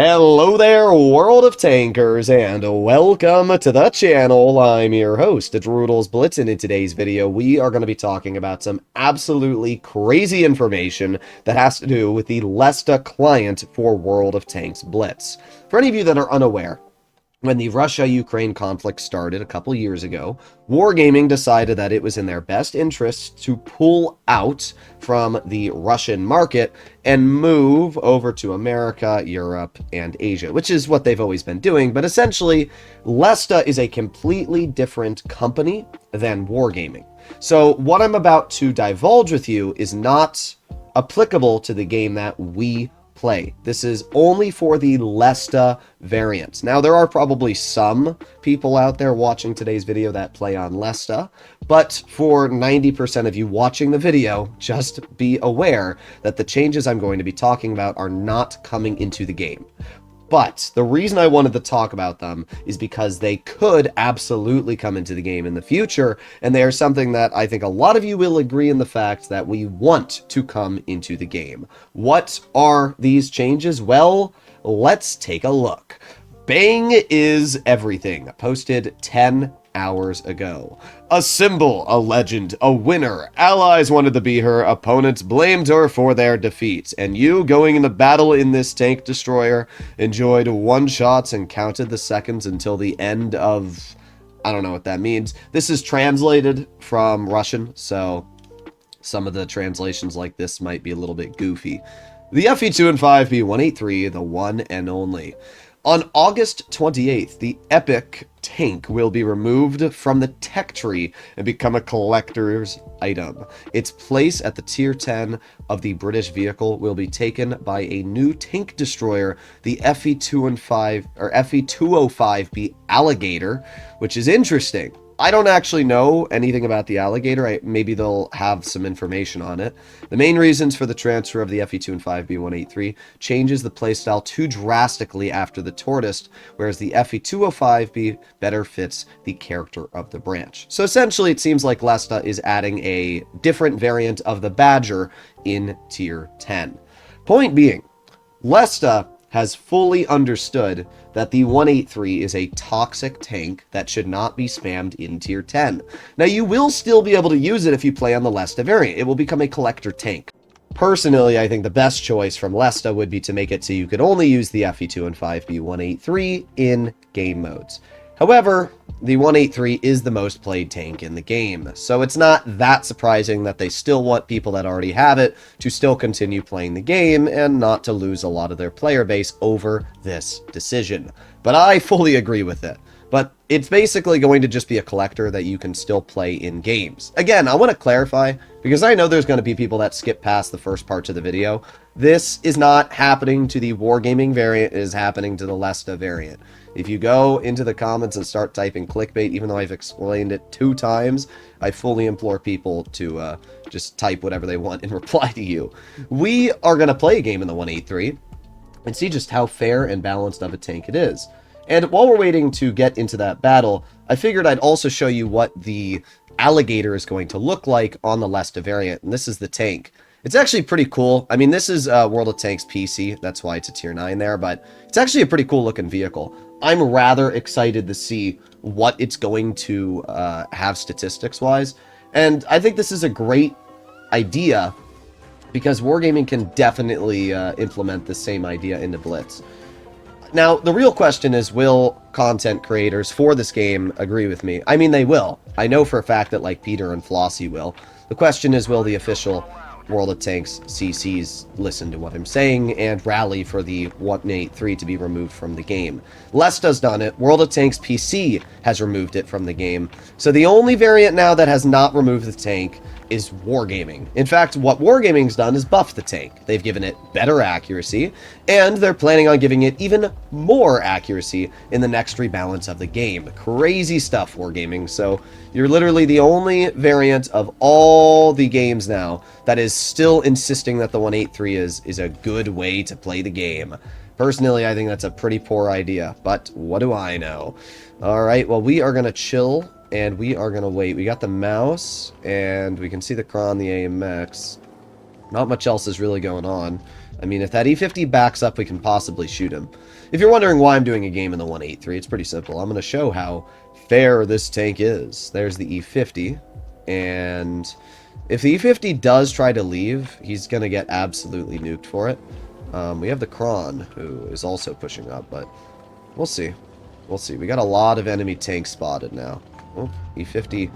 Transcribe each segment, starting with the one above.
Hello there, world of tankers, and welcome to the channel. I'm your host, Droodles Blitz, and in today's video, we are going to be talking about some absolutely crazy information that has to do with the Lesta client for World of Tanks Blitz. For any of you that are unaware, when the Russia-Ukraine conflict started a couple years ago, Wargaming decided that it was in their best interest to pull out from the Russian market and move over to America, Europe, and Asia, which is what they've always been doing. But essentially, Lesta is a completely different company than Wargaming. So what I'm about to divulge with you is not applicable to the game that we play. This is only for the Lesta variants. Now, there are probably some people out there watching today's video that play on Lesta, but for 90% of you watching the video, just be aware that the changes I'm going to be talking about are not coming into the game. But the reason I wanted to talk about them is because they could absolutely come into the game in the future, and they are something that I think a lot of you will agree in the fact that we want to come into the game. What are these changes? Well, let's take a look. Bang is everything, posted 10 hours ago. A symbol, a legend, a winner. Allies wanted to be her, opponents blamed her for their defeats. And you, going into battle in this tank destroyer, enjoyed one-shots and counted the seconds until the end of... I don't know what that means. This is translated from Russian, so some of the translations like this might be a little bit goofy. The FV215B 183, the one and only. On August 28th, the epic tank will be removed from the tech tree and become a collector's item. Its place at the tier 10 of the British vehicle will be taken by a new tank destroyer, the FV205B Alligator, which is interesting. I don't actually know anything about the Alligator. Maybe they'll have some information on it. The main reasons for the transfer of the FV205B 183 changes the playstyle too drastically after the Tortoise, whereas the FV205B better fits the character of the branch. So essentially, it seems like Lesta is adding a different variant of the Badger in tier 10. Point being, Lesta has fully understood that the 183 is a toxic tank that should not be spammed in tier 10. Now, you will still be able to use it if you play on the Lesta variant. It will become a collector tank. Personally, I think the best choice from Lesta would be to make it so you could only use the FV205B 183 in game modes. However, the 183 is the most played tank in the game, so it's not that surprising that they still want people that already have it to still continue playing the game and not to lose a lot of their player base over this decision. But I fully agree with it. But it's basically going to just be a collector that you can still play in games. Again, I want to clarify, because I know there's going to be people that skip past the first parts of the video. This is not happening to the Wargaming variant, it is happening to the Lesta variant. If you go into the comments and start typing clickbait, even though I've explained it 2 times, I fully implore people to just type whatever they want in reply to you. We are going to play a game in the 183 and see just how fair and balanced of a tank it is. And while we're waiting to get into that battle, I figured I'd also show you what the Alligator is going to look like on the Lesta variant, and this is the tank. It's actually pretty cool. I mean, this is World of Tanks PC, that's why it's a tier 9 there, but it's actually a pretty cool looking vehicle. I'm rather excited to see what it's going to have statistics-wise, and I think this is a great idea because Wargaming can definitely implement the same idea into Blitz. Now, the real question is, will content creators for this game agree with me? I mean, they will. I know for a fact that, like, Peter and Flossie will. The question is, will the official World of Tanks CCs listen to what I'm saying and rally for the 183 to be removed from the game? Lesta's done it. World of Tanks PC has removed it from the game. So the only variant now that has not removed the tank is Wargaming. In fact, what Wargaming's done is buff the tank. They've given it better accuracy, and they're planning on giving it even more accuracy in the next rebalance of the game. Crazy stuff, Wargaming. So you're literally the only variant of all the games now that is still insisting that the 183 is a good way to play the game. Personally, I think that's a pretty poor idea, but what do I know? Alright, well, we are going to chill, and we are going to wait. We got the mouse, and we can see the Kron, the AMX. Not much else is really going on. I mean, if that E50 backs up, we can possibly shoot him. If you're wondering why I'm doing a game in the 183, it's pretty simple. I'm going to show how fair this tank is. There's the E50, and if the E50 does try to leave, he's going to get absolutely nuked for it. We have the Kron, who is also pushing up, but we'll see. We'll see. We got a lot of enemy tanks spotted now. Oh, E50,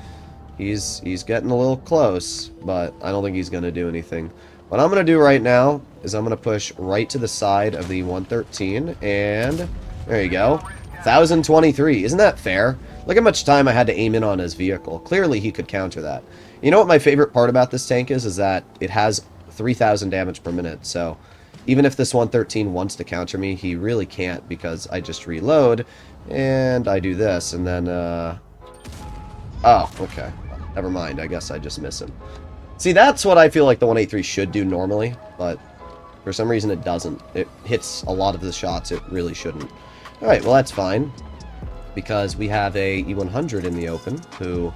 he's getting a little close, but I don't think he's going to do anything. What I'm going to do right now is I'm going to push right to the side of the 113, and there you go. 1,023. Isn't that fair? Look how much time I had to aim in on his vehicle. Clearly he could counter that. You know what my favorite part about this tank is that it has 3,000 damage per minute, so even if this 113 wants to counter me, he really can't, because I just reload, and I do this, and then, oh, okay. Never mind, I guess I just miss him. See, that's what I feel like the 183 should do normally, but for some reason it doesn't. It hits a lot of the shots it really shouldn't. Alright, well that's fine, because we have a E100 in the open, who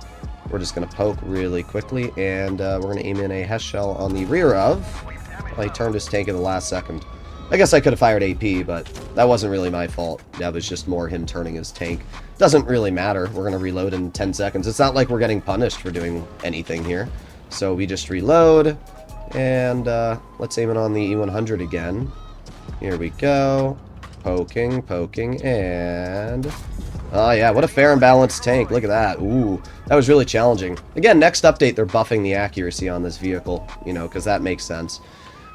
we're just going to poke really quickly, and we're going to aim in a Hess shell on the rear of. I turned his tank in the last second. I guess I could have fired AP, but that wasn't really my fault. That was just more him turning his tank. Doesn't really matter. We're going to reload in 10 seconds. It's not like we're getting punished for doing anything here. So we just reload, and let's aim it on the E100 again. Here we go. Poking, poking, and... oh yeah, what a fair and balanced tank. Look at that. Ooh, that was really challenging. Again, next update, they're buffing the accuracy on this vehicle, you know, because that makes sense.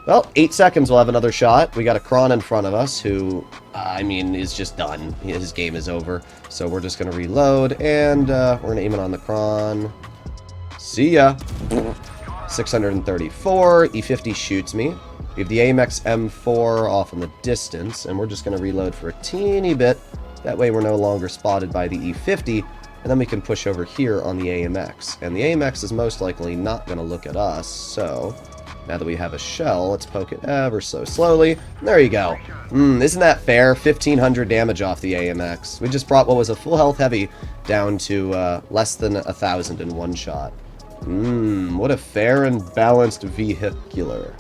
Well, 8 seconds, we'll have another shot. We got a Kron in front of us who, I mean, is just done. His game is over. So we're just going to reload, and we're going to aim it on the Kron. See ya. 634. E50 shoots me. We have the AMX M4 off in the distance, and we're just going to reload for a teeny bit. That way we're no longer spotted by the E50, and then we can push over here on the AMX. And the AMX is most likely not going to look at us, so now that we have a shell, let's poke it ever so slowly. There you go. Isn't that fair? 1,500 damage off the AMX. We just brought what was a full health heavy down to less than 1,000 in one shot. What a fair and balanced vehicular.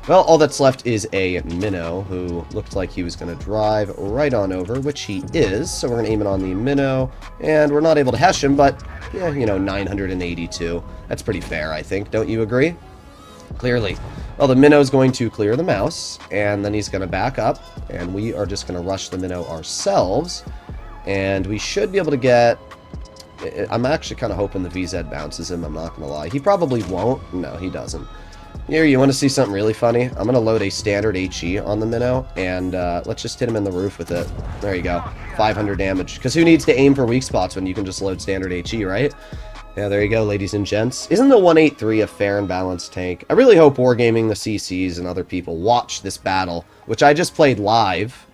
Well, all that's left is a minnow, who looked like he was going to drive right on over, which he is. So we're going to aim it on the minnow, and we're not able to hesh him, but, yeah, you know, 982. That's pretty fair, I think. Don't you agree? Clearly. Well, the minnow's going to clear the mouse, and then he's going to back up, and we are just going to rush the minnow ourselves, and we should be able to get... I'm actually kind of hoping the VZ bounces him, I'm not going to lie. He probably won't. No, he doesn't. Here, you want to see something really funny? I'm going to load a standard HE on the minnow, and let's just hit him in the roof with it. There you go. 500 damage. Because who needs to aim for weak spots when you can just load standard HE, right? Yeah, there you go, ladies and gents. Isn't the 183 a fair and balanced tank? I really hope Wargaming, the CCs, and other people watch this battle, which I just played live,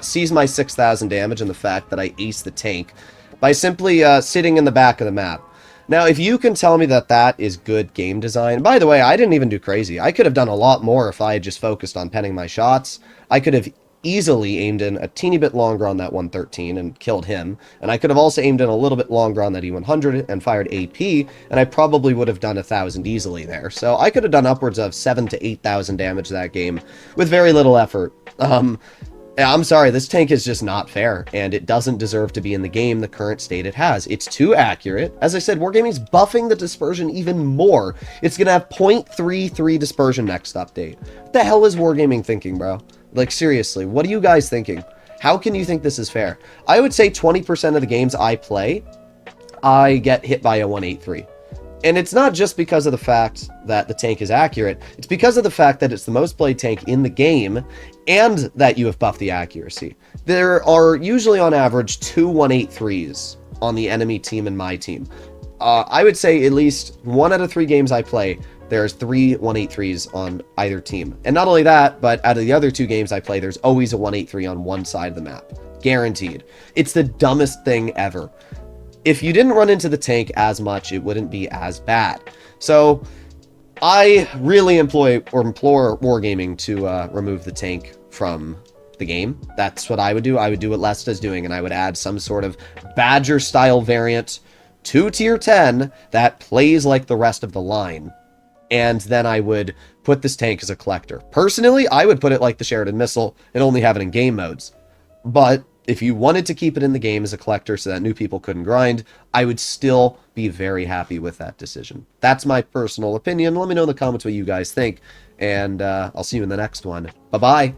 sees my 6,000 damage and the fact that I aced the tank by simply sitting in the back of the map. Now, if you can tell me that that is good game design... By the way, I didn't even do crazy. I could have done a lot more if I had just focused on penning my shots. I could have easily aimed in a teeny bit longer on that 113 and killed him. And I could have also aimed in a little bit longer on that E100 and fired AP, and I probably would have done 1,000 easily there. So I could have done upwards of 7,000 to 8,000 damage that game with very little effort. I'm sorry, this tank is just not fair, and it doesn't deserve to be in the game the current state it has. It's too accurate. As I said, Wargaming's buffing the dispersion even more. It's going to have 0.33 dispersion next update. What the hell is Wargaming thinking, bro? Like, seriously, what are you guys thinking? How can you think this is fair? I would say 20% of the games I play, I get hit by a 183. And it's not just because of the fact that the tank is accurate, it's because of the fact that it's the most played tank in the game, and that you have buffed the accuracy. There are usually on average 2 183s on the enemy team and my team. I would say at least 1 out of 3 games I play, there's 3 183s on either team. And not only that, but out of the other 2 games I play, there's always a 183 on one side of the map. Guaranteed. It's the dumbest thing ever. If you didn't run into the tank as much, it wouldn't be as bad. So I really implore Wargaming to remove the tank from the game. That's what I would do. I would do what Lesta's doing, and I would add some sort of Badger-style variant to Tier 10 that plays like the rest of the line. And then I would put this tank as a collector. Personally, I would put it like the Sheridan Missile and only have it in game modes. But if you wanted to keep it in the game as a collector so that new people couldn't grind, I would still be very happy with that decision. That's my personal opinion. Let me know in the comments what you guys think, and I'll see you in the next one. Bye-bye.